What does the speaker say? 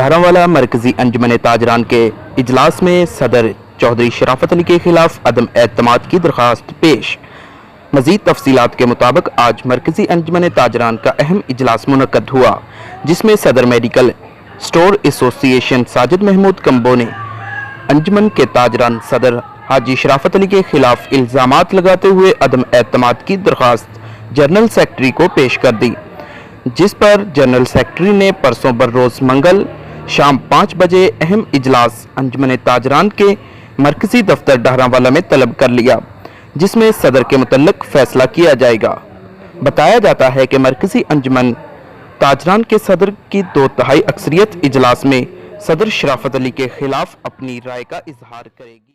डहरावाला मरकजी अंजुमन ताजरान के इजलास में सदर चौधरी शराफत अली के खिलाफ अदम एतमाद की दरख्वास्त पेश। मजीद तफसीलात के मुताबिक आज मरकजी अंजुमन ताजरान का अहम इजलास मुनक्कद हुआ, जिसमें सदर medical store association Sajid Mahmood Kamboh ने अंजुमन के ताजरान सदर हाजी शराफत अली के खिलाफ इल्ज़ामात लगाते हुए अदम एतमाद की दरख्वास्त जनरल सेक्रेटरी को पेश कर दी, जिस पर जनरल सेक्रेटरी ने परसों बरोज़ मंगल शाम 5 बजे अहम इजलास अंजुमन ताजरान के मरकजी दफ्तर डहरावाला में तलब कर लिया, जिसमें सदर के मुतल्लिक फैसला किया जाएगा। बताया जाता है कि मरकजी अंजुमन ताजरान के सदर की 2/3 अक्सरियत इजलास में सदर शराफत अली के खिलाफ अपनी राय का इजहार करेगी।